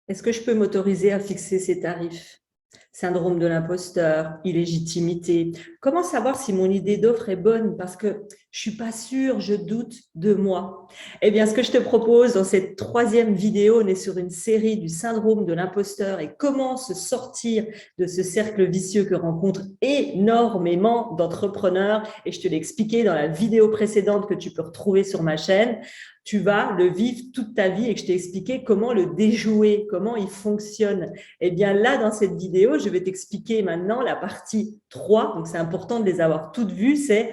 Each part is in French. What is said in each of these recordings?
Est-ce que je peux m'autoriser à fixer ces tarifs? Syndrome de l'imposteur, illégitimité. Comment savoir si mon idée d'offre est bonne? Parce que je suis pas sûre, je doute de moi. Eh bien, ce que je te propose dans cette troisième vidéo, on est sur une série du syndrome de l'imposteur et comment se sortir de ce cercle vicieux que rencontrent énormément d'entrepreneurs. Et je te l'ai expliqué dans la vidéo précédente que tu peux retrouver sur ma chaîne. Tu vas le vivre toute ta vie et que je t'ai expliqué comment le déjouer, comment il fonctionne. Eh bien là, dans cette vidéo, je vais t'expliquer maintenant la partie 3. Donc, c'est important de les avoir toutes vues. C'est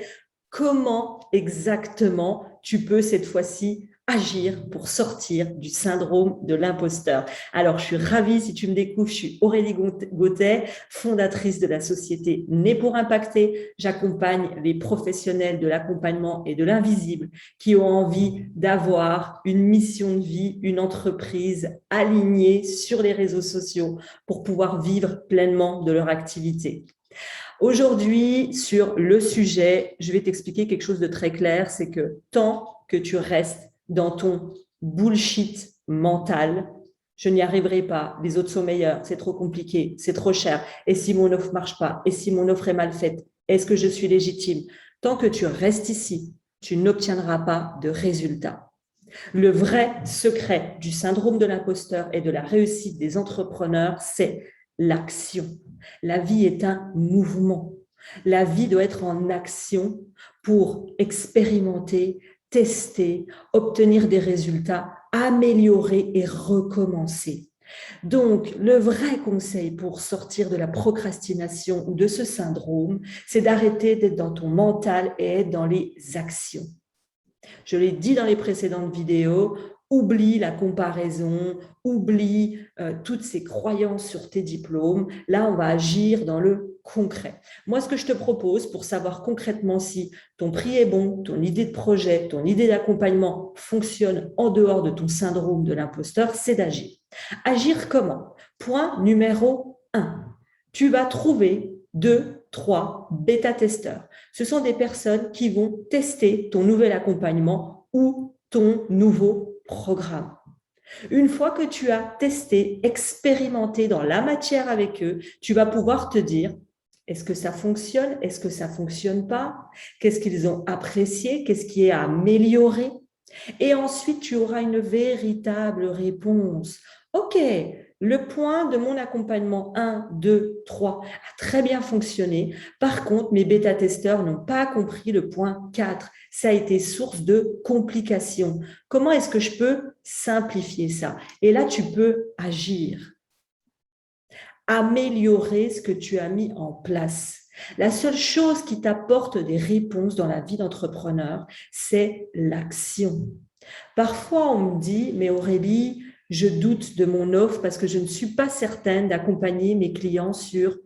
comment exactement tu peux cette fois-ci agir pour sortir du syndrome de l'imposteur. Alors, je suis ravie si tu me découvres, je suis Aurélie Gautet, fondatrice de la société Née pour Impacter. J'accompagne les professionnels de l'accompagnement et de l'invisible qui ont envie d'avoir une mission de vie, une entreprise alignée sur les réseaux sociaux pour pouvoir vivre pleinement de leur activité. Aujourd'hui, sur le sujet, je vais t'expliquer quelque chose de très clair, c'est que tant que tu restes dans ton bullshit mental, je n'y arriverai pas, les autres sont meilleurs, c'est trop compliqué, c'est trop cher, et si mon offre ne marche pas, et si mon offre est mal faite, est-ce que je suis légitime? Tant que tu restes ici, tu n'obtiendras pas de résultats. Le vrai secret du syndrome de l'imposteur et de la réussite des entrepreneurs, c'est l'action. La vie est un mouvement. La vie doit être en action pour expérimenter, tester, obtenir des résultats, améliorer et recommencer. Donc, le vrai conseil pour sortir de la procrastination ou de ce syndrome, c'est d'arrêter d'être dans ton mental et être dans les actions. Je l'ai dit dans les précédentes vidéos, oublie la comparaison, oublie toutes ces croyances sur tes diplômes. Là, on va agir dans le concret. Moi, ce que je te propose pour savoir concrètement si ton prix est bon, ton idée de projet, ton idée d'accompagnement fonctionne en dehors de ton syndrome de l'imposteur, c'est d'agir. Agir comment? Point numéro 1. Tu vas trouver 2, 3 bêta-testeurs. Ce sont des personnes qui vont tester ton nouvel accompagnement ou ton nouveau programme. Une fois que tu as testé, expérimenté dans la matière avec eux, tu vas pouvoir te dire, est-ce que ça fonctionne? Est-ce que ça ne fonctionne pas? Qu'est-ce qu'ils ont apprécié? Qu'est-ce qui est à améliorer? Et ensuite, tu auras une véritable réponse. OK, le point de mon accompagnement 1, 2, 3 a très bien fonctionné. Par contre, mes bêta-testeurs n'ont pas compris le point 4. Ça a été source de complications. Comment est-ce que je peux simplifier ça? Et là, tu peux agir, améliorer ce que tu as mis en place. La seule chose qui t'apporte des réponses dans la vie d'entrepreneur, c'est l'action. Parfois, on me dit, mais Aurélie, je doute de mon offre parce que je ne suis pas certaine d'accompagner mes clients sur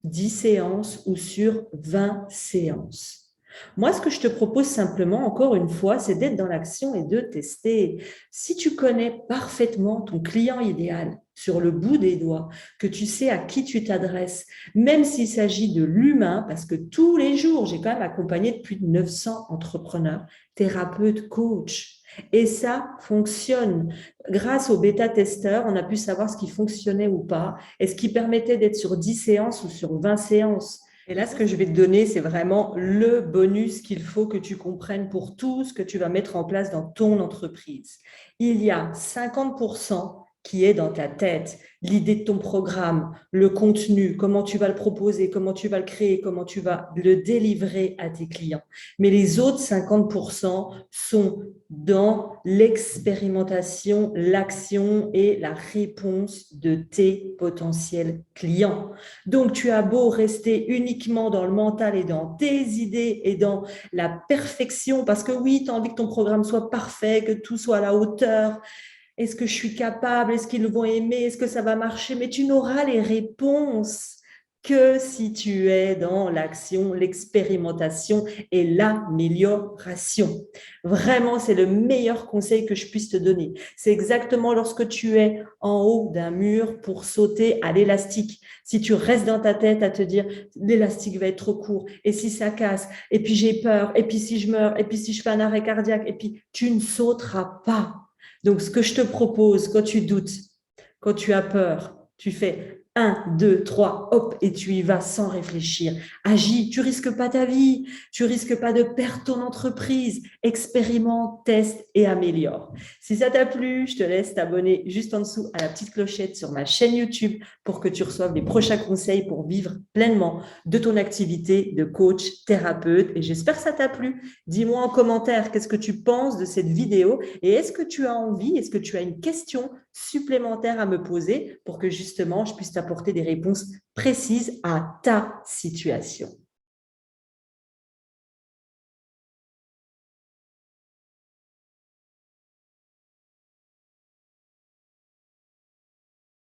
10 séances ou sur 20 séances. Moi, ce que je te propose simplement, encore une fois, c'est d'être dans l'action et de tester. Si tu connais parfaitement ton client idéal sur le bout des doigts, que tu sais à qui tu t'adresses, même s'il s'agit de l'humain, parce que tous les jours, j'ai quand même accompagné plus de 900 entrepreneurs, thérapeutes, coachs, et ça fonctionne. Grâce aux bêta-testeurs, on a pu savoir ce qui fonctionnait ou pas et ce qui permettait d'être sur 10 séances ou sur 20 séances. Et là, ce que je vais te donner, c'est vraiment le bonus qu'il faut que tu comprennes pour tout ce que tu vas mettre en place dans ton entreprise. Il y a 50% qui est dans ta tête, l'idée de ton programme, le contenu, comment tu vas le proposer, comment tu vas le créer, comment tu vas le délivrer à tes clients. Mais les autres 50% sont dans l'expérimentation, l'action et la réponse de tes potentiels clients. Donc, tu as beau rester uniquement dans le mental et dans tes idées et dans la perfection, parce que oui, tu as envie que ton programme soit parfait, que tout soit à la hauteur. Est-ce que je suis capable? Est-ce qu'ils vont aimer? Est-ce que ça va marcher? Mais tu n'auras les réponses que si tu es dans l'action, l'expérimentation et l'amélioration. Vraiment, c'est le meilleur conseil que je puisse te donner. C'est exactement lorsque tu es en haut d'un mur pour sauter à l'élastique. Si tu restes dans ta tête à te dire l'élastique va être trop court, et si ça casse, et puis j'ai peur, et puis si je meurs, et puis si je fais un arrêt cardiaque, et puis tu ne sauteras pas. Donc, ce que je te propose quand tu doutes, Quand tu as peur, tu fais 1, 2, 3, hop, et tu y vas sans réfléchir. Agis, tu risques pas ta vie, tu risques pas de perdre ton entreprise. Expérimente, teste et améliore. Si ça t'a plu, je te laisse t'abonner juste en dessous à la petite clochette sur ma chaîne YouTube pour que tu reçoives les prochains conseils pour vivre pleinement de ton activité de coach thérapeute. Et j'espère que ça t'a plu. Dis-moi en commentaire qu'est-ce que tu penses de cette vidéo et est-ce que tu as envie, est-ce que tu as une question supplémentaire à me poser pour que justement je puisse t'apporter des réponses précises à ta situation.